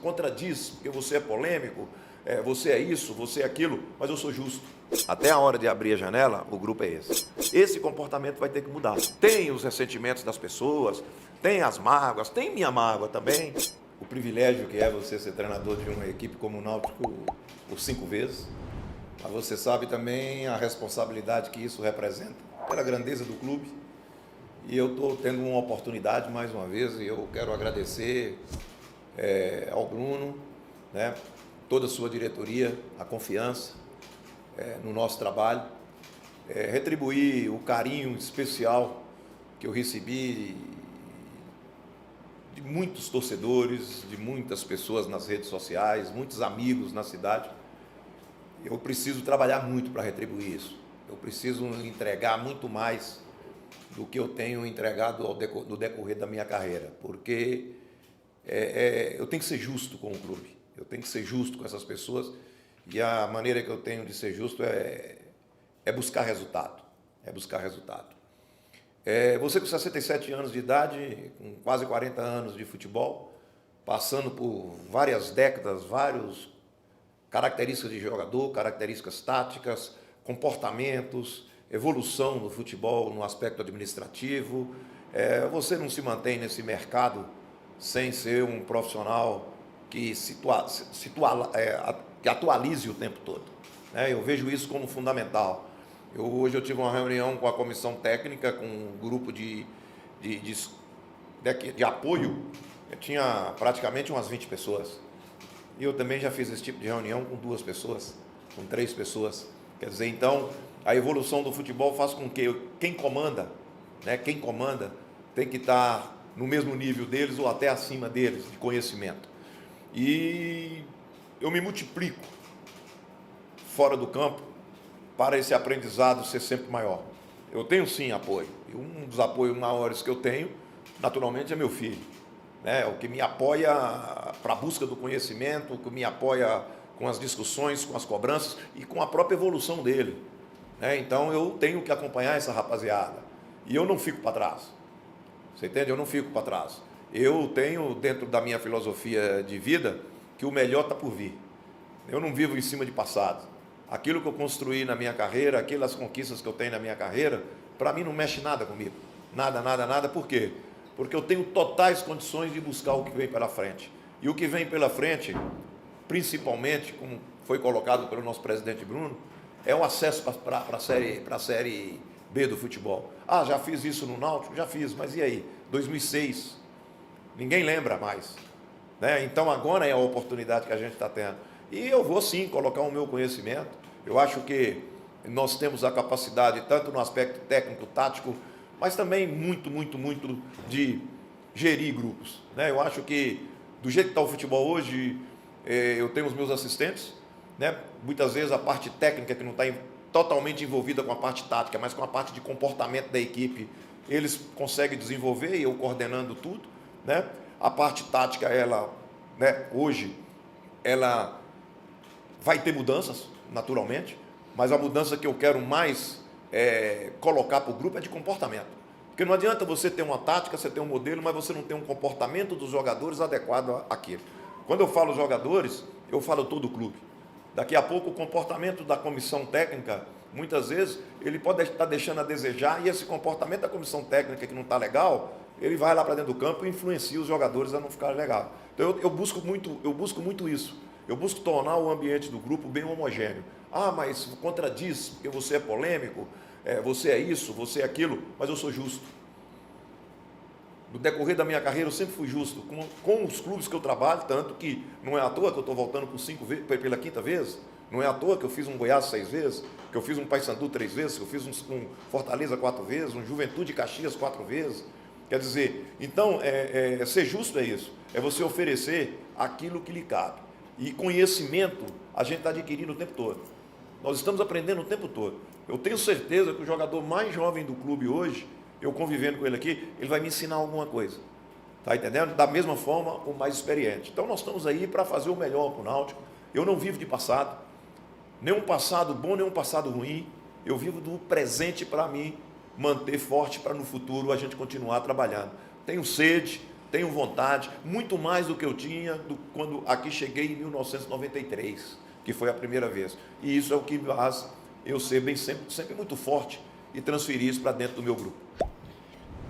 Contradiz, porque você é polêmico, você é isso, você é aquilo, mas eu sou justo. Até a hora de abrir a janela, o grupo é esse. Esse comportamento vai ter que mudar. Tem os ressentimentos das pessoas, tem as mágoas, tem minha mágoa também. O privilégio que é você ser treinador de uma equipe como o Náutico por 5 vezes. Mas você sabe também a responsabilidade que isso representa, pela grandeza do clube. E eu estou tendo uma oportunidade mais uma vez e eu quero agradecer ao Bruno, né, toda a sua diretoria, a confiança no nosso trabalho, retribuir o carinho especial que eu recebi de muitos torcedores, de muitas pessoas nas redes sociais, muitos amigos na cidade. Eu preciso trabalhar muito para retribuir isso. Eu preciso entregar muito mais do que eu tenho entregado no decorrer da minha carreira, porque eu tenho que ser justo com o clube, eu tenho que ser justo com essas pessoas, e a maneira que eu tenho de ser justo é buscar resultado, Você com 67 anos de idade, com quase 40 anos de futebol, passando por várias décadas, várias características de jogador, características táticas, comportamentos, evolução no futebol no aspecto administrativo, você não se mantém nesse mercado sem ser um profissional que que atualize o tempo todo. Eu vejo isso como fundamental. Hoje eu tive uma reunião com a comissão técnica, com um grupo de apoio, eu tinha praticamente umas 20 pessoas. E eu também já fiz esse tipo de reunião com 2 pessoas, com 3 pessoas. Quer dizer, então, a evolução do futebol faz com que quem comanda tem que estar no mesmo nível deles ou até acima deles, de conhecimento. E eu me multiplico fora do campo para esse aprendizado ser sempre maior. Eu tenho sim apoio, e um dos apoios maiores que eu tenho, naturalmente, é meu filho. O que me apoia para a busca do conhecimento, o que me apoia com as discussões, com as cobranças e com a própria evolução dele. Então eu tenho que acompanhar essa rapaziada, e eu não fico para trás. Você entende? Eu não fico para trás. Eu tenho dentro da minha filosofia de vida que o melhor está por vir. Eu não vivo em cima de passado. Aquilo que eu construí na minha carreira, aquelas conquistas que eu tenho na minha carreira, para mim não mexe nada comigo. Nada, nada, nada. Por quê? Porque eu tenho totais condições de buscar o que vem pela frente. E o que vem pela frente, principalmente, como foi colocado pelo nosso presidente Bruno, é o acesso para a série B do futebol. Já fiz isso no Náutico? Já fiz, mas e aí? 2006, ninguém lembra mais. Então agora é a oportunidade que a gente está tendo. E eu vou sim colocar o meu conhecimento. Eu acho que nós temos a capacidade, tanto no aspecto técnico, tático, mas também muito de gerir grupos. Eu acho que, do jeito que está o futebol hoje, eu tenho os meus assistentes, muitas vezes a parte técnica que não está totalmente envolvida com a parte tática, mas com a parte de comportamento da equipe, eles conseguem desenvolver, e eu coordenando tudo. A parte tática, ela, hoje, ela vai ter mudanças, naturalmente, mas a mudança que eu quero mais colocar para o grupo é de comportamento. Porque não adianta você ter uma tática, você ter um modelo, mas você não ter um comportamento dos jogadores adequado àquilo. Quando eu falo jogadores, eu falo todo o clube. Daqui a pouco o comportamento da comissão técnica, muitas vezes, ele pode estar deixando a desejar, e esse comportamento da comissão técnica que não está legal, ele vai lá para dentro do campo e influencia os jogadores a não ficar legal. Então eu busco muito isso. Eu busco tornar o ambiente do grupo bem homogêneo. Mas contradiz, porque você é polêmico, você é isso, você é aquilo, mas eu sou justo. No decorrer da minha carreira eu sempre fui justo com os clubes que eu trabalho, tanto que não é à toa que eu estou voltando pela 5ª vez, não é à toa que eu fiz um Goiás 6 vezes, que eu fiz um Paysandu 3 vezes, que eu fiz um Fortaleza 4 vezes, um Juventude Caxias 4 vezes. Quer dizer, então, ser justo é isso, é você oferecer aquilo que lhe cabe. E conhecimento a gente está adquirindo o tempo todo. Nós estamos aprendendo o tempo todo. Eu tenho certeza que o jogador mais jovem do clube hoje, eu convivendo com ele aqui, ele vai me ensinar alguma coisa. Está entendendo? Da mesma forma, o mais experiente. Então, nós estamos aí para fazer o melhor para o Náutico. Eu não vivo de passado. Nem um passado bom, nem um passado ruim. Eu vivo do presente para me manter forte, para no futuro a gente continuar trabalhando. Tenho sede, tenho vontade, muito mais do que eu tinha quando aqui cheguei em 1993, que foi a primeira vez. E isso é o que faz eu ser sempre muito forte e transferir isso para dentro do meu grupo.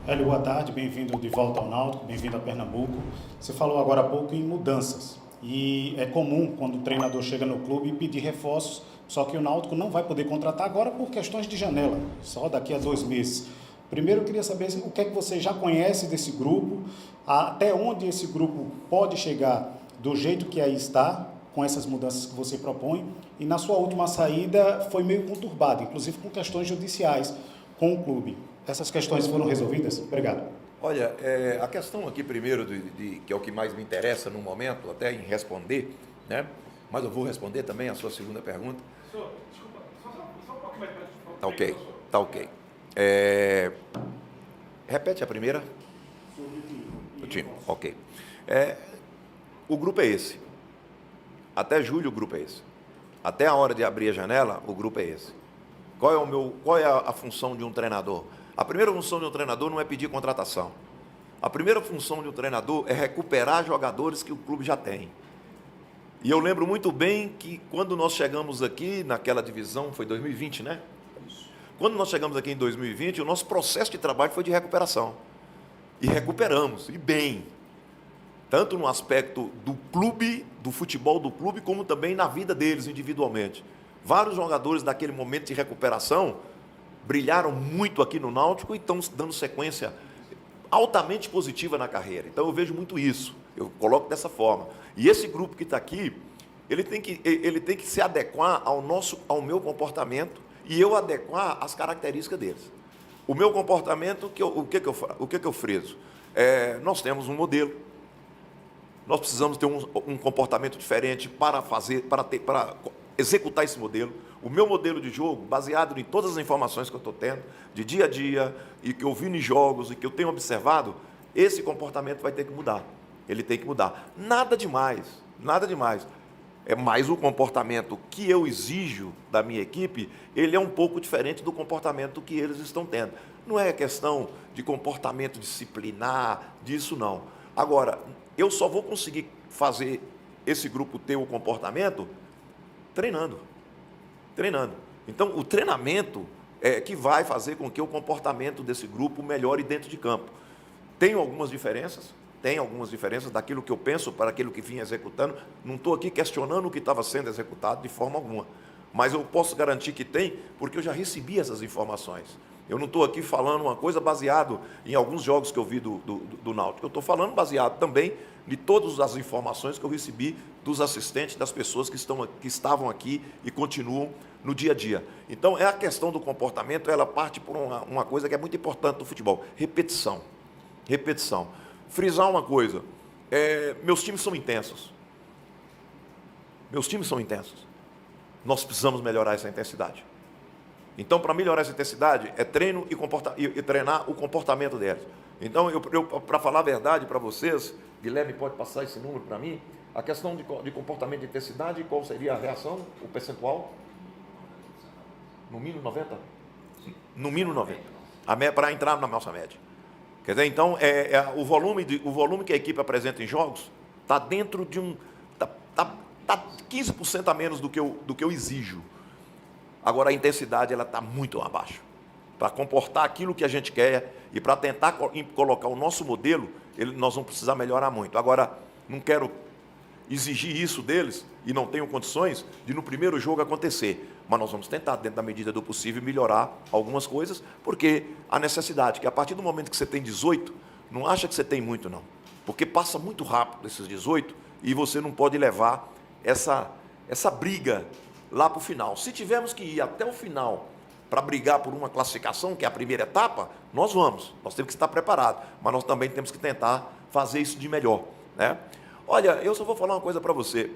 Hélio, boa tarde, bem-vindo de volta ao Náutico, bem-vindo a Pernambuco. Você falou agora há pouco em mudanças e é comum quando o treinador chega no clube pedir reforços, só que o Náutico não vai poder contratar agora por questões de janela, só daqui a 2 meses. Primeiro eu queria saber o que é que você já conhece desse grupo, até onde esse grupo pode chegar do jeito que aí está, com essas mudanças que você propõe, e na sua última saída foi meio conturbado, inclusive com questões judiciais com o clube. Essas questões foram resolvidas? Obrigado. Olha, a questão aqui primeiro, que é o que mais me interessa no momento, até em responder, né? Mas eu vou responder também a sua segunda pergunta. Senhor, desculpa, só um pouquinho mais para frente. Tá ok, tá ok. Repete a primeira. O time, ok. O grupo é esse. Até julho o grupo é esse. Até a hora de abrir a janela, o grupo é esse. Qual é a função de um treinador? A primeira função de um treinador não é pedir contratação. A primeira função de um treinador é recuperar jogadores que o clube já tem. E eu lembro muito bem que quando nós chegamos aqui naquela divisão, foi 2020, né? Quando nós chegamos aqui em 2020, o nosso processo de trabalho foi de recuperação. E recuperamos, e bem. Tanto no aspecto do clube, do futebol do clube, como também na vida deles individualmente. Vários jogadores daquele momento de recuperação brilharam muito aqui no Náutico e estão dando sequência altamente positiva na carreira. Então eu vejo muito isso, eu coloco dessa forma. E esse grupo que está aqui, ele tem que se adequar ao meu comportamento e eu adequar às características deles. O meu comportamento, o que eu friso? Nós temos um modelo, nós precisamos ter um comportamento diferente para executar esse modelo. O meu modelo de jogo, baseado em todas as informações que eu estou tendo, de dia a dia, e que eu vi nos jogos, e que eu tenho observado, esse comportamento vai ter que mudar. Ele tem que mudar. Nada demais, nada demais. É mais o comportamento que eu exijo da minha equipe, ele é um pouco diferente do comportamento que eles estão tendo. Não é questão de comportamento disciplinar, disso não. Agora, eu só vou conseguir fazer esse grupo ter o comportamento treinando. Então, o treinamento é que vai fazer com que o comportamento desse grupo melhore dentro de campo. Tem algumas diferenças daquilo que eu penso para aquilo que vim executando. Não estou aqui questionando o que estava sendo executado de forma alguma, mas eu posso garantir que tem, porque eu já recebi essas informações. Eu não estou aqui falando uma coisa baseado em alguns jogos que eu vi do Náutico. Eu estou falando baseado também de todas as informações que eu recebi dos assistentes, das pessoas que estavam aqui e continuam no dia a dia. Então, a questão do comportamento, ela parte por uma coisa que é muito importante no futebol: repetição. Frisar uma coisa: meus times são intensos. Nós precisamos melhorar essa intensidade. Então, para melhorar essa intensidade, é treino e treinar o comportamento deles. Então, para falar a verdade para vocês, Guilherme pode passar esse número para mim, a questão de comportamento de intensidade, qual seria a reação, o percentual? No mínimo 90? No mínimo 90. Para entrar na nossa média. Quer dizer, então, o volume que a equipe apresenta em jogos está dentro de Está 15% a menos do que eu exijo. Agora, a intensidade está muito abaixo. Para comportar aquilo que a gente quer e para tentar colocar o nosso modelo, nós vamos precisar melhorar muito. Agora, não quero exigir isso deles e não tenho condições de no primeiro jogo acontecer. Mas nós vamos tentar, dentro da medida do possível, melhorar algumas coisas, porque a necessidade, que a partir do momento que você tem 18, não acha que você tem muito, não. Porque passa muito rápido esses 18 e você não pode levar essa briga lá para o final. Se tivermos que ir até o final para brigar por uma classificação, que é a primeira etapa, nós temos que estar preparados, mas nós também temos que tentar fazer isso de melhor, né? Olha, eu só vou falar uma coisa para você.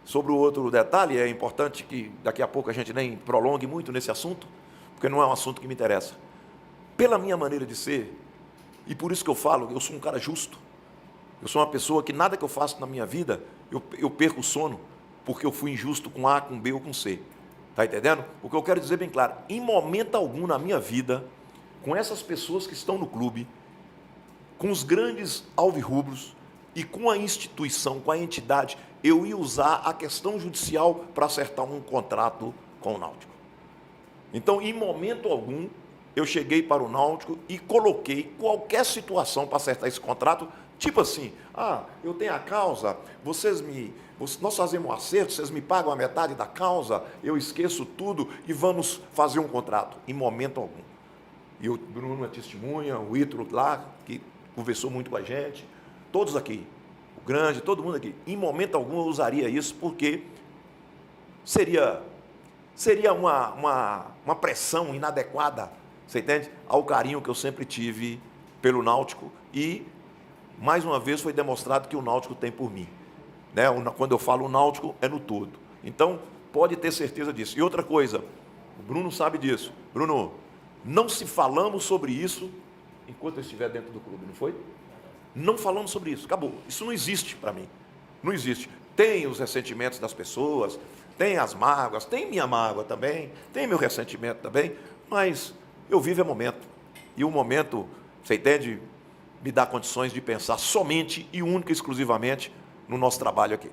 Sobre o outro detalhe, é importante que daqui a pouco a gente nem prolongue muito nesse assunto, porque não é um assunto que me interessa. Pela minha maneira de ser, e por isso que eu falo, eu sou um cara justo. Eu sou uma pessoa que nada que eu faço na minha vida, eu perco o sono, porque eu fui injusto com A, com B ou com C. Está entendendo? O que eu quero dizer bem claro, em momento algum na minha vida, com essas pessoas que estão no clube, com os grandes alvirrubros e com a instituição, com a entidade, eu ia usar a questão judicial para acertar um contrato com o Náutico. Então, em momento algum, eu cheguei para o Náutico e coloquei qualquer situação para acertar esse contrato, tipo assim, eu tenho a causa, nós fazemos um acerto, vocês me pagam a metade da causa, eu esqueço tudo e vamos fazer um contrato. Em momento algum. E o Bruno é testemunha, o Ítalo lá, que conversou muito com a gente, todos aqui, o Grande, todo mundo aqui. Em momento algum eu usaria isso, porque seria uma pressão inadequada, você entende? Ao carinho que eu sempre tive pelo Náutico e, mais uma vez, foi demonstrado que o Náutico tem por mim. Né? Quando eu falo o Náutico, é no todo. Então, pode ter certeza disso. E outra coisa, o Bruno sabe disso. Bruno, não se falamos sobre isso enquanto eu estiver dentro do clube, não foi? Não falamos sobre isso, acabou. Isso não existe para mim. Não existe. Tem os ressentimentos das pessoas, tem as mágoas, tem minha mágoa também, tem meu ressentimento também, mas eu vivo é momento. E o momento, você entende, me dá condições de pensar somente e única e exclusivamente no nosso trabalho aqui.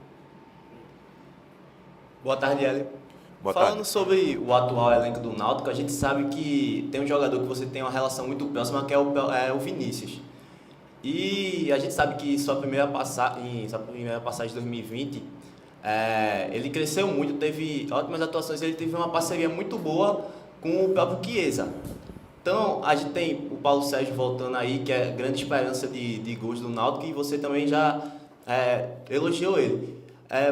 Boa tarde, Hélio. Boa Falando tarde. sobre o atual elenco do Náutico, a gente sabe que tem um jogador que você tem uma relação muito próxima, que é o Vinícius. E a gente sabe que sua primeira passagem de 2020, ele cresceu muito, teve ótimas atuações, ele teve uma parceria muito boa com o próprio Chiesa. Então, a gente tem o Paulo Sérgio voltando aí, que é grande esperança de gols do Náutico, e você também já elogiou ele.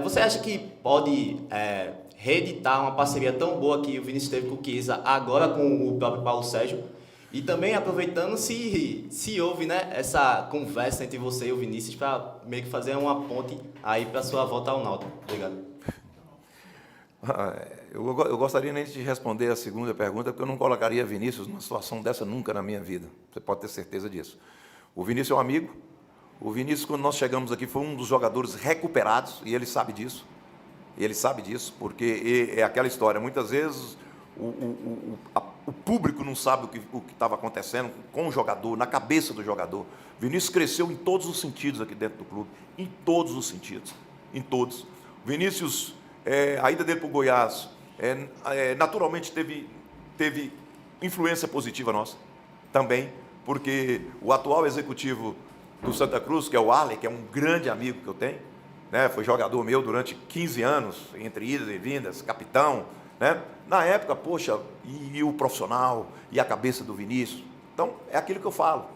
Você acha que pode reeditar uma parceria tão boa que o Vinícius teve com o Chiesa, agora com o próprio Paulo Sérgio? E também aproveitando se houve, né, essa conversa entre você e o Vinícius para meio que fazer uma ponte aí para sua volta ao Náutico. Obrigado. Eu gostaria nem de responder a segunda pergunta, porque eu não colocaria Vinícius numa situação dessa nunca na minha vida. Você pode ter certeza disso. O Vinícius é um amigo. O Vinícius, quando nós chegamos aqui, foi um dos jogadores recuperados, e ele sabe disso. Ele sabe disso, porque é aquela história. Muitas vezes o público não sabe o que estava acontecendo com o jogador, na cabeça do jogador. Vinícius cresceu em todos os sentidos aqui dentro do clube, em todos os sentidos, em todos. Vinícius, a ida dele para o Goiás, naturalmente teve influência positiva nossa, também, porque o atual executivo do Santa Cruz, que é o Arley, que é um grande amigo que eu tenho, né, foi jogador meu durante 15 anos, entre idas e vindas, capitão, né? Na época, poxa, e o profissional, e a cabeça do Vinícius. Então, é aquilo que eu falo.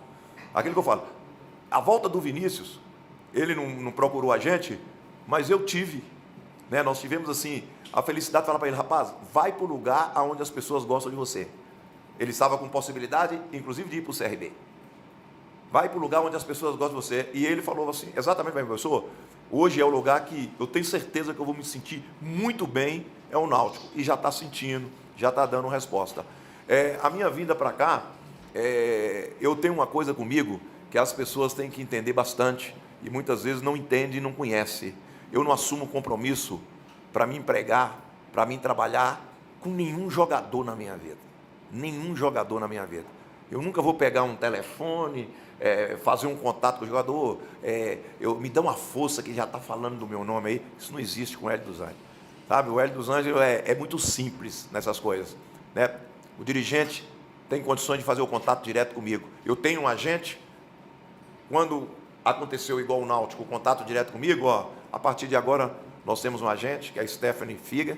A volta do Vinícius, ele não procurou a gente, mas eu tive. Né? Nós tivemos, assim, a felicidade de falar para ele, rapaz, vai para o lugar onde as pessoas gostam de você. Ele estava com possibilidade, inclusive, de ir para o CRB. Vai para o lugar onde as pessoas gostam de você. E ele falou assim, exatamente, professor, hoje é o lugar que eu tenho certeza que eu vou me sentir muito bem, é o Náutico. E já está sentindo, já está dando resposta. A minha vinda para cá, eu tenho uma coisa comigo que as pessoas têm que entender bastante e muitas vezes não entendem e não conhecem. Eu não assumo compromisso para me empregar, para me trabalhar com nenhum jogador na minha vida. Nenhum jogador na minha vida. Eu nunca vou pegar um telefone, fazer um contato com o jogador, me dá uma força que já está falando do meu nome aí. Isso não existe com o Hélio dos Anjos. Sabe? O Hélio dos Anjos é muito simples nessas coisas. Né? O dirigente tem condições de fazer o contato direto comigo. Eu tenho um agente, quando aconteceu igual o Náutico, o contato direto comigo, a partir de agora nós temos um agente, que é a Stephanie Figa.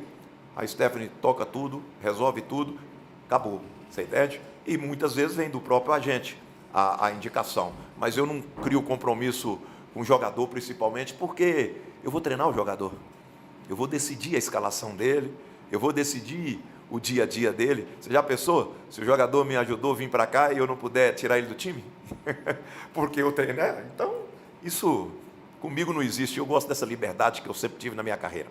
A Stephanie toca tudo, resolve tudo, acabou. Você entende? E muitas vezes vem do próprio agente a indicação. Mas eu não crio compromisso com o jogador, principalmente, porque eu vou treinar o jogador. Eu vou decidir a escalação dele, eu vou decidir o dia a dia dele. Você já pensou? Se o jogador me ajudou a vir para cá e eu não puder tirar ele do time? Porque eu treinei? Então, isso comigo não existe. Eu gosto dessa liberdade que eu sempre tive na minha carreira.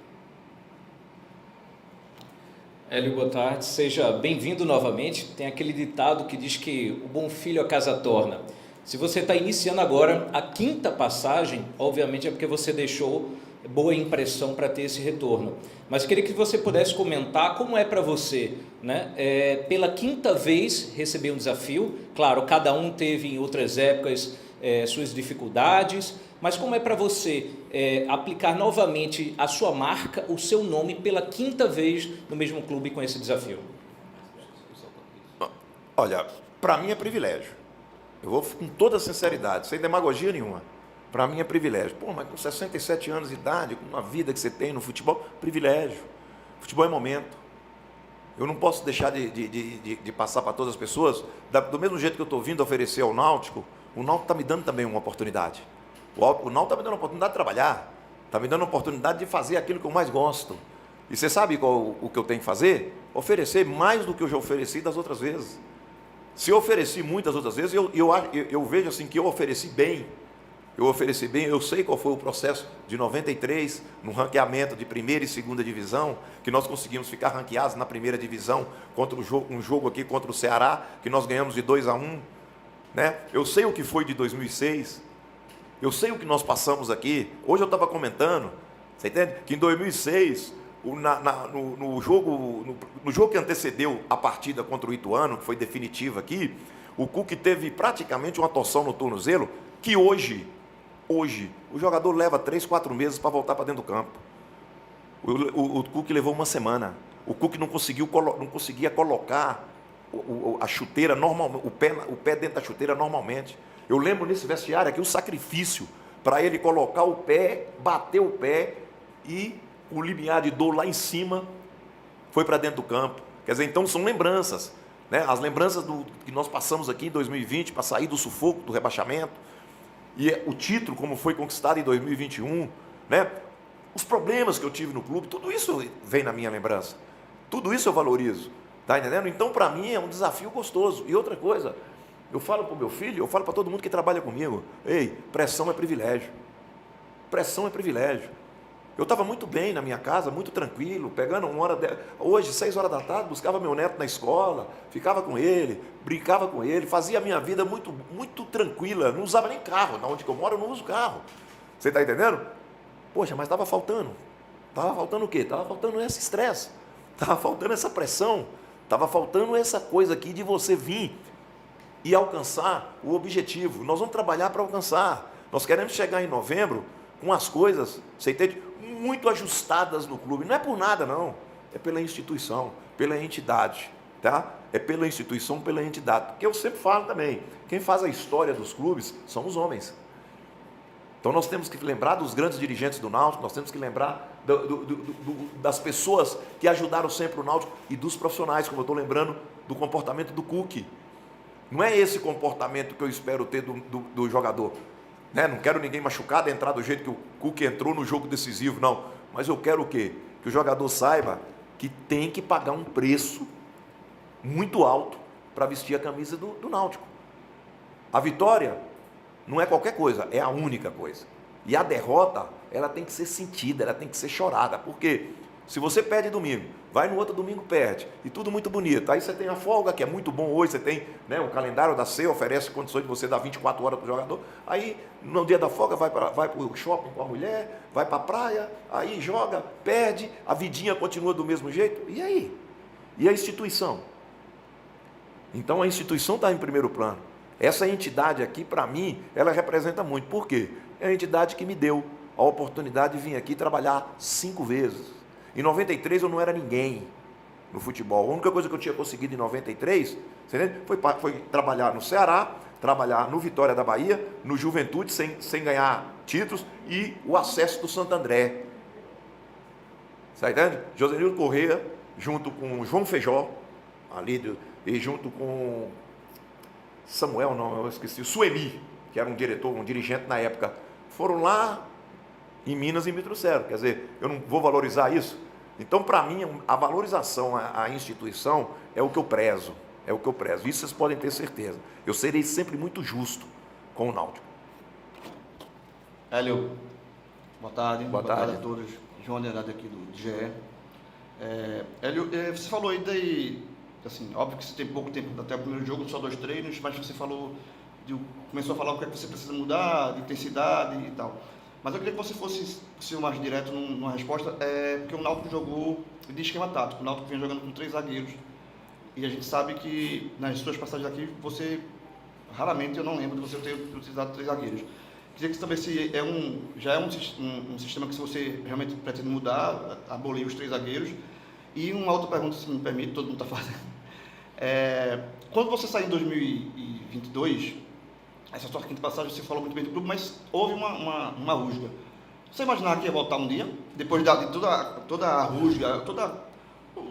Hélio, boa tarde. Seja bem-vindo novamente. Tem aquele ditado que diz que o bom filho a casa torna. Se você está iniciando agora a quinta passagem, obviamente é porque você deixou boa impressão para ter esse retorno. Mas queria que você pudesse comentar como é para você, né? Pela quinta vez receber um desafio. Claro, cada um teve em outras épocas suas dificuldades, mas como é para você aplicar novamente a sua marca, o seu nome, pela 5ª vez no mesmo clube com esse desafio? Olha, para mim é privilégio. Eu vou com toda sinceridade, sem demagogia nenhuma. Para mim é privilégio. Pô, mas com 67 anos de idade, com uma vida que você tem no futebol, privilégio. Futebol é momento. Eu não posso deixar de passar para todas as pessoas, do mesmo jeito que eu estou vindo oferecer ao Náutico, o Náutico está me dando também uma oportunidade. O Náutico está me dando a oportunidade de trabalhar, está me dando a oportunidade de fazer aquilo que eu mais gosto. E você sabe o que eu tenho que fazer? Oferecer mais do que eu já ofereci das outras vezes. Se eu ofereci muitas outras vezes, eu vejo assim que eu ofereci bem. Eu sei qual foi o processo de 93, no ranqueamento de 1ª e 2ª divisão, que nós conseguimos ficar ranqueados na 1ª divisão, contra um jogo aqui contra o Ceará, que nós ganhamos de 2-1. Né? Eu sei o que foi de 2006, eu sei o que nós passamos aqui. Hoje eu estava comentando, você entende? Que em 2006, no jogo que antecedeu a partida contra o Ituano, que foi definitiva aqui, o Cook teve praticamente uma torção no tornozelo, que hoje, o jogador leva 3-4 meses para voltar para dentro do campo. O Cook levou uma semana. O Cook não conseguia colocar a chuteira normalmente, o pé dentro da chuteira normalmente. Eu lembro nesse vestiário aqui o sacrifício para ele colocar o pé, bater o pé e o limiar de dor lá em cima foi para dentro do campo. Quer dizer, então são lembranças, né? As lembranças que nós passamos aqui em 2020 para sair do sufoco, do rebaixamento. E o título, como foi conquistado em 2021, né? Os problemas que eu tive no clube, tudo isso vem na minha lembrança. Tudo isso eu valorizo, tá entendendo? Então, para mim, é um desafio gostoso. E outra coisa, eu falo para o meu filho, eu falo para todo mundo que trabalha comigo, ei, pressão é privilégio. Pressão é privilégio. Eu estava muito bem na minha casa, muito tranquilo, pegando hoje, 6 horas da tarde, buscava meu neto na escola, ficava com ele, brincava com ele, fazia a minha vida muito, muito tranquila, não usava nem carro, na onde eu moro eu não uso carro. Você está entendendo? Poxa, mas estava faltando. Estava faltando o quê? Estava faltando esse estresse, estava faltando essa pressão, estava faltando essa coisa aqui de você vir e alcançar o objetivo. Nós vamos trabalhar para alcançar. Nós queremos chegar em novembro com as coisas, você entende? Muito ajustadas no clube. Não é por nada, não. É pela instituição, pela entidade. Tá? É pela instituição, pela entidade. Porque eu sempre falo também, quem faz a história dos clubes são os homens. Então nós temos que lembrar dos grandes dirigentes do Náutico, nós temos que lembrar das pessoas que ajudaram sempre o Náutico e dos profissionais, como eu estou lembrando do comportamento do Cook. Não é esse comportamento que eu espero ter do jogador. Né? Não quero ninguém machucado, entrar do jeito que o Cook entrou no jogo decisivo, não. Mas eu quero o quê? Que o jogador saiba que tem que pagar um preço muito alto para vestir a camisa do Náutico. A vitória não é qualquer coisa, é a única coisa. E a derrota, ela tem que ser sentida, ela tem que ser chorada. Por quê? Se você perde domingo, vai no outro domingo perde, e tudo muito bonito. Aí você tem a folga, que é muito bom hoje, você tem, né, o calendário da CE oferece condições de você dar 24 horas para o jogador. Aí, no dia da folga, vai para o shopping com a mulher, vai para a praia, aí joga, perde, a vidinha continua do mesmo jeito. E aí? E a instituição? Então, a instituição está em primeiro plano. Essa entidade aqui, para mim, ela representa muito. Por quê? É a entidade que me deu a oportunidade de vir aqui trabalhar 5 vezes. Em 93 eu não era ninguém no futebol. A única coisa que eu tinha conseguido em 93 foi trabalhar no Ceará, trabalhar no Vitória da Bahia, no Juventude, sem ganhar títulos, e o acesso do Santo André. Você entende? Josenildo Corrêa, junto com João Feijó, e junto com Samuel, não, eu esqueci, o Sueli, que era um diretor, um dirigente na época, foram lá em Minas e me trouxeram. Quer dizer, eu não vou valorizar isso? Então, para mim, a valorização à instituição é o que eu prezo. É o que eu prezo. Isso vocês podem ter certeza. Eu serei sempre muito justo com o Náutico. Hélio, boa tarde. Boa tarde a todos. João Andrade aqui do GE. Hélio, você falou aí assim, óbvio que você tem pouco tempo até o primeiro jogo, só 2 treinos, mas você começou a falar o que é que você precisa mudar, de intensidade e tal. Mas eu queria que você fosse mais direto numa resposta, porque o Náutico jogou de esquema tático. O Náutico vem jogando com 3 zagueiros. E a gente sabe que nas suas passagens aqui você raramente eu não lembro de você ter utilizado 3 zagueiros. Queria que saber se já é um sistema que se você realmente pretende mudar, abolir os 3 zagueiros. E uma outra pergunta, se me permite, todo mundo está fazendo. Quando você saiu em 2022, essa sua quinta passagem, você falou muito bem do clube, mas houve uma rusga. Você imaginava que ia voltar um dia, depois de toda a rusga, toda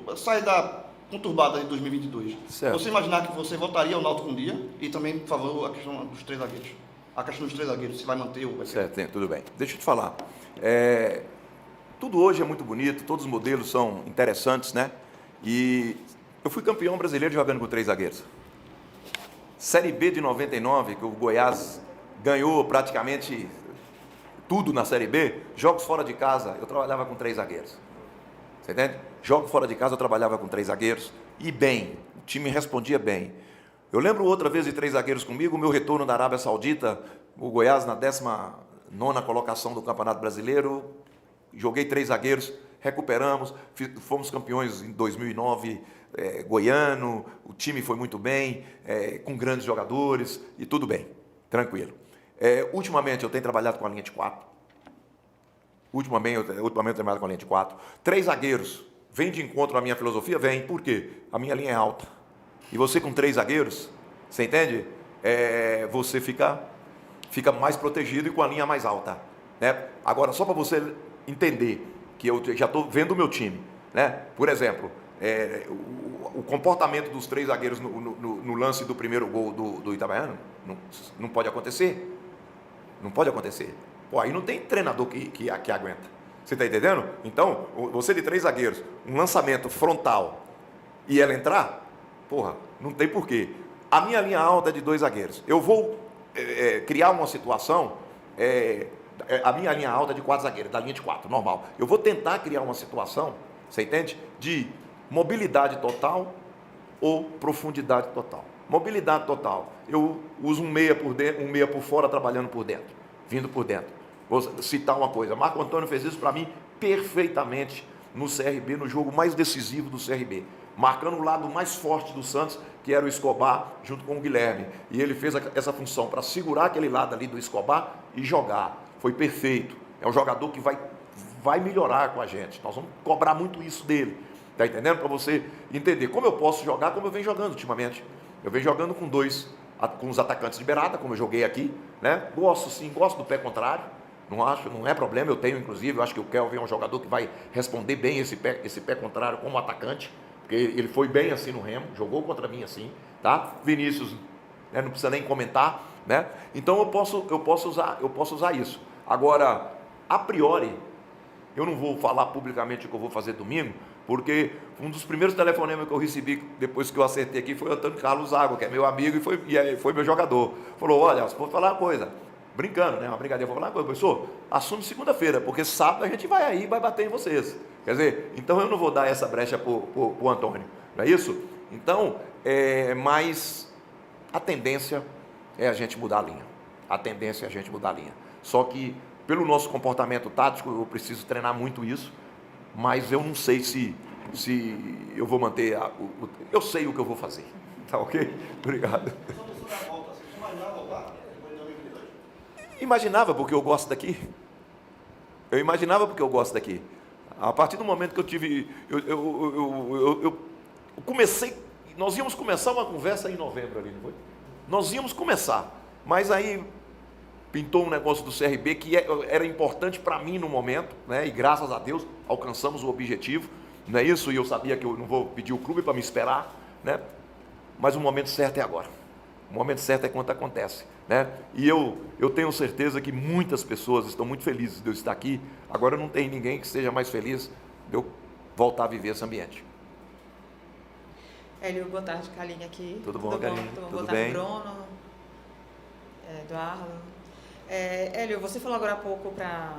a saída conturbada de 2022? Certo. Você imaginava que você voltaria ao Náutico um dia? E também, por favor, a questão dos 3 zagueiros. A questão dos 3 zagueiros, se vai manter ou vai ser... Certo, tudo bem. Deixa eu te falar. Tudo hoje é muito bonito, todos os modelos são interessantes, né? E eu fui campeão brasileiro jogando com 3 zagueiros. Série B de 99, que o Goiás ganhou praticamente tudo na Série B, jogos fora de casa, eu trabalhava com 3 zagueiros. Você entende? Jogos fora de casa, eu trabalhava com 3 zagueiros e bem, o time respondia bem. Eu lembro outra vez de 3 zagueiros comigo, o meu retorno da Arábia Saudita, o Goiás na 19ª colocação do Campeonato Brasileiro, joguei 3 zagueiros, recuperamos, fomos campeões em 2009, Goiano, o time foi muito bem, com grandes jogadores e tudo bem, tranquilo. Ultimamente eu tenho trabalhado com a linha de 4. Ultimamente eu tenho trabalhado com a linha de 4. 3 zagueiros, vem de encontro à minha filosofia? Vem, por quê? A minha linha é alta. E você com 3 zagueiros, você entende? Você fica mais protegido e com a linha mais alta, né? Agora, só para você entender que eu já estou vendo o meu time, né? Por exemplo, o comportamento dos 3 zagueiros no lance do primeiro gol do Itabaiana não pode acontecer. Não pode acontecer. Pô, aí não tem treinador que aguenta. Você está entendendo? Então, você de 3 zagueiros, um lançamento frontal e ela entrar, porra, não tem porquê. A minha linha alta é de 2 zagueiros. Eu vou criar uma situação, a minha linha alta é de 4 zagueiros, da linha de 4, normal. Eu vou tentar criar uma situação, você entende? De mobilidade total ou profundidade total. Mobilidade total. Eu uso um meia por dentro, um meia por fora, trabalhando por dentro, vindo por dentro. Vou citar uma coisa. Marco Antônio fez isso para mim perfeitamente no CRB, no jogo mais decisivo do CRB, marcando o lado mais forte do Santos, que era o Escobar, junto com o Guilherme. E ele fez essa função para segurar aquele lado ali do Escobar e jogar. Foi perfeito. É um jogador que vai melhorar com a gente. Nós vamos cobrar muito isso dele. Está entendendo? Para você entender como eu posso jogar, como eu venho jogando ultimamente. Eu venho jogando com os atacantes de beirada, como eu joguei aqui, né? Gosto sim, gosto do pé contrário. Não é problema, eu tenho inclusive, eu acho que o Kelvin é um jogador que vai responder bem esse pé contrário como atacante, porque ele foi bem assim no Remo, jogou contra mim assim, tá? Vinícius, né, não precisa nem comentar, né? Então eu posso usar isso. Agora, a priori, eu não vou falar publicamente o que eu vou fazer domingo, porque um dos primeiros telefonemas que eu recebi depois que eu acertei aqui foi o Antônio Carlos Água, que é meu amigo e foi meu jogador. Falou, olha, vou falar uma coisa, brincando, né? Uma brincadeira, vou falar uma coisa, professor, assume segunda-feira, porque sábado a gente vai aí e vai bater em vocês. Quer dizer, então eu não vou dar essa brecha para o Antônio, não é isso? Então, mas a tendência é a gente mudar a linha. A tendência é a gente mudar a linha. Só que, pelo nosso comportamento tático, eu preciso treinar muito isso, mas eu não sei se eu vou manter eu sei o que eu vou fazer. Tá ok? Obrigado. Imaginava porque eu gosto daqui. Eu imaginava porque eu gosto daqui. A partir do momento que eu tive... Eu comecei... Nós íamos começar uma conversa em novembro ali, não foi? Nós íamos começar. Mas aí pintou um negócio do CRB que era importante para mim no momento, né? E graças a Deus alcançamos o objetivo, não é isso? E eu sabia que eu não vou pedir o clube para me esperar, né? Mas o momento certo é agora. O momento certo é quando acontece, né? E eu tenho certeza que muitas pessoas estão muito felizes de eu estar aqui. Agora não tem ninguém que seja mais feliz de eu voltar a viver esse ambiente. Hélio, boa tarde, Carlinha aqui. Tudo bom, Carlinha? Boa tarde, Bruno, Eduardo. Hélio, você falou agora há pouco para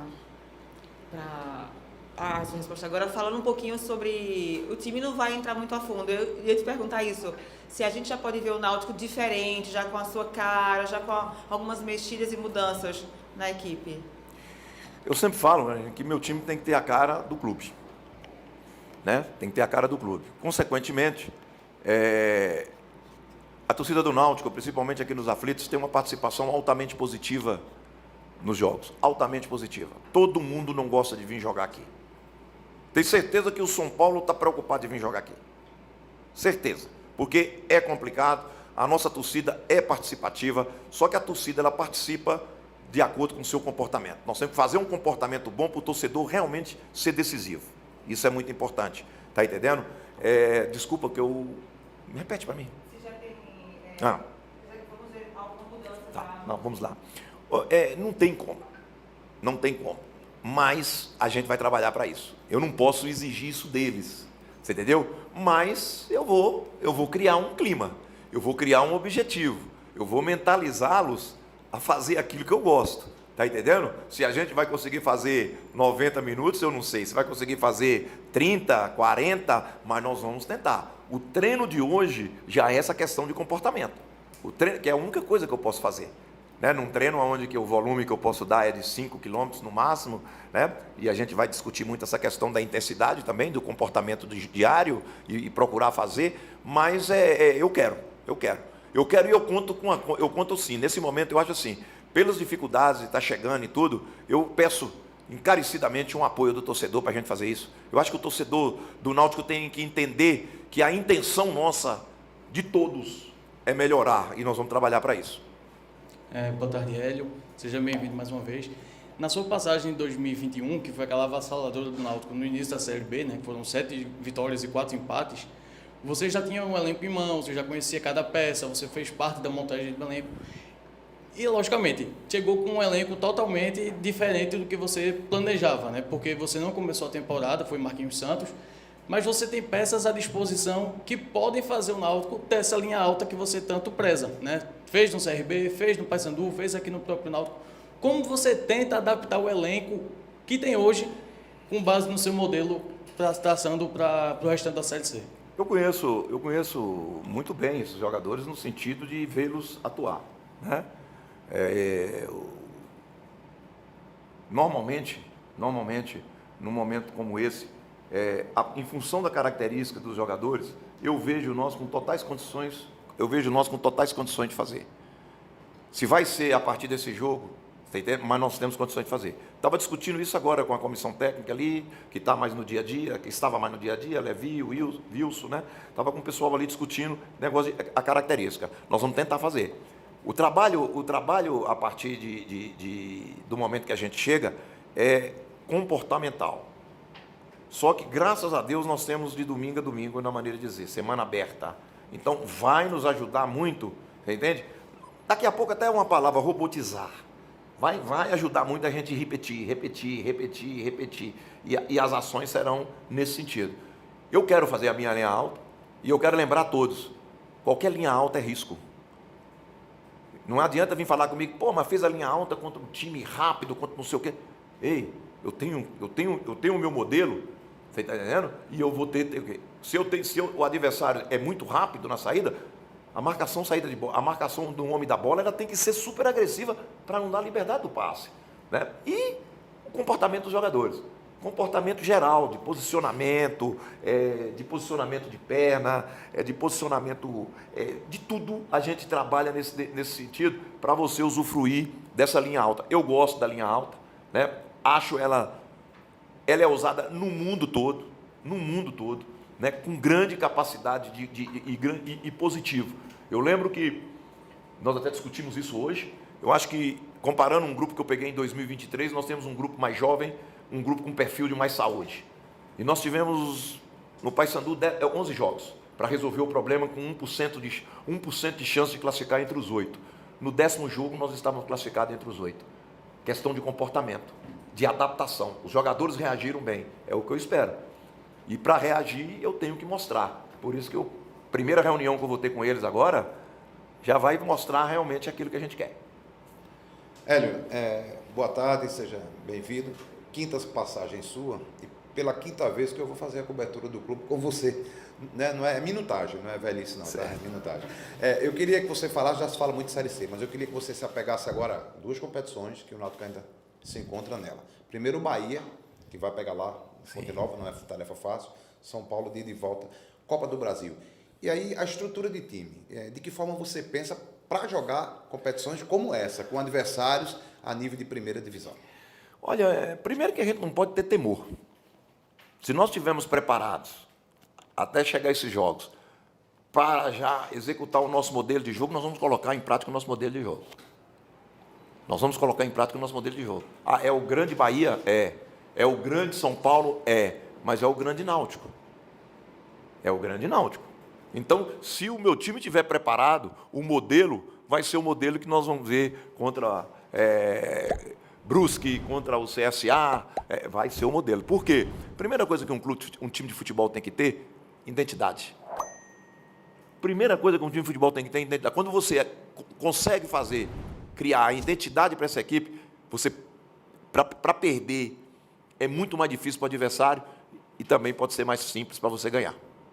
a sua resposta agora, falando um pouquinho sobre o time não vai entrar muito a fundo. Eu ia te perguntar isso, se a gente já pode ver o Náutico diferente, já com a sua cara, já com algumas mexidas e mudanças na equipe. Eu sempre falo, né, que meu time tem que ter a cara do clube, né? Tem que ter a cara do clube. Consequentemente, A torcida do Náutico, principalmente aqui nos aflitos, tem uma participação altamente positiva nos jogos. Altamente positiva. Todo mundo não gosta de vir jogar aqui. Tenho certeza que o São Paulo está preocupado de vir jogar aqui. Certeza. Porque é complicado, a nossa torcida é participativa, só que a torcida ela participa de acordo com o seu comportamento. Nós temos que fazer um comportamento bom para o torcedor realmente ser decisivo. Isso é muito importante. Está entendendo? Desculpa que eu... Repete para mim. Você já tem... Ah. Vamos ver alguma mudança? Tá, não, vamos lá. Não tem como. Não tem como. Mas a gente vai trabalhar para isso. Eu não posso exigir isso deles. Você entendeu? Mas eu vou criar um clima. Eu vou criar um objetivo. Eu vou mentalizá-los a fazer aquilo que eu gosto. Tá entendendo? Se a gente vai conseguir fazer 90 minutos, eu não sei. Se vai conseguir fazer 30, 40, mas nós vamos tentar. O treino de hoje já é essa questão de comportamento. O treino, que é a única coisa que eu posso fazer. Né? Num treino onde que o volume que eu posso dar é de 5 km no máximo, né? E a gente vai discutir muito essa questão da intensidade também, do comportamento diário e procurar fazer, mas eu quero e eu conto sim. Nesse momento eu acho assim, pelas dificuldades de estar chegando e tudo, eu peço encarecidamente um apoio do torcedor para a gente fazer isso. Eu acho que o torcedor do Náutico tem que entender que a intenção nossa, de todos, é melhorar e nós vamos trabalhar para isso. Boa tarde, Hélio. Seja bem-vindo mais uma vez. Na sua passagem em 2021, que foi aquela avassaladora do Náutico no início da Série B, né, que foram 7 vitórias e 4 empates, você já tinha um elenco em mãos, você já conhecia cada peça, você fez parte da montagem do elenco. E, logicamente, chegou com um elenco totalmente diferente do que você planejava, né? Porque você não começou a temporada, foi Marquinhos Santos, mas você tem peças à disposição que podem fazer o Náutico ter essa linha alta que você tanto preza, né? Fez no CRB, fez no Paysandu, fez aqui no próprio Náutico. Como você tenta adaptar o elenco que tem hoje com base no seu modelo traçando para o restante da Série C? Eu conheço muito bem esses jogadores no sentido de vê-los atuar, né? Normalmente, num momento como esse, em função da característica dos jogadores, eu vejo nós com totais condições de fazer. Se vai ser a partir desse jogo, mas nós temos condições de fazer. Estava discutindo isso agora com a comissão técnica ali, que está mais no dia a dia, que estava mais no dia a dia, Levi, Wilson, né? Estava com o pessoal ali discutindo a característica. Nós vamos tentar fazer. O trabalho a partir do momento que a gente chega é comportamental. Só que, graças a Deus, nós temos de domingo a domingo, na maneira de dizer, semana aberta. Então, vai nos ajudar muito, você entende? Daqui a pouco até uma palavra, robotizar. Vai ajudar muito a gente repetir. E as ações serão nesse sentido. Eu quero fazer a minha linha alta e eu quero lembrar a todos, qualquer linha alta é risco. Não adianta vir falar comigo, mas fez a linha alta contra um time rápido, contra não sei o quê. Ei, eu tenho o meu modelo, você está entendendo? E eu vou ter o quê? Se o adversário é muito rápido na saída, a marcação do homem da bola, ela tem que ser super agressiva para não dar liberdade do passe, né? E o comportamento dos jogadores. Comportamento geral, de posicionamento de perna, de posicionamento, de tudo a gente trabalha nesse sentido para você usufruir dessa linha alta. Eu gosto da linha alta, né? Acho ela é usada no mundo todo, né? Com grande capacidade e positivo. Eu lembro que nós até discutimos isso hoje. Eu acho que, comparando um grupo que eu peguei em 2023, nós temos um grupo mais jovem, um grupo com perfil de mais saúde. E nós tivemos no Paysandu 11 jogos para resolver o problema com 1% de chance de classificar entre os 8. No 10º jogo nós estávamos classificados entre os 8. Questão de comportamento, de adaptação. Os jogadores reagiram bem, é o que eu espero. E para reagir eu tenho que mostrar. Por isso que primeira reunião que eu vou ter com eles agora, já vai mostrar realmente aquilo que a gente quer. Hélio, boa tarde, seja bem-vindo. Quinta passagem sua, e pela quinta vez que eu vou fazer a cobertura do clube com você. Né? Não é minutagem, não é velhice não, tá? É minutagem. Eu queria que você falasse, já se fala muito de Série C, mas eu queria que você se apegasse agora a 2 competições que o Náutico ainda se encontra nela. Primeiro o Bahia, que vai pegar lá, Fonte Nova, não é tarefa fácil, São Paulo de ida e volta, Copa do Brasil. E aí a estrutura de time, de que forma você pensa para jogar competições como essa, com adversários a nível de primeira divisão? Olha, primeiro que a gente não pode ter temor. Se nós estivermos preparados até chegar a esses jogos para já executar o nosso modelo de jogo, nós vamos colocar em prática o nosso modelo de jogo. Nós vamos colocar em prática o nosso modelo de jogo. Ah, é o grande Bahia? É o grande São Paulo? Mas é o grande Náutico. É o grande Náutico. Então, se o meu time estiver preparado, o modelo vai ser o modelo que nós vamos ver contra Brusque, contra o CSA, vai ser o modelo. Por quê? Primeira coisa que um time de futebol tem que ter, identidade. Primeira coisa que um time de futebol tem que ter, identidade. Quando você consegue criar a identidade para essa equipe, para perder, é muito mais difícil para o adversário e também pode ser mais simples para você ganhar.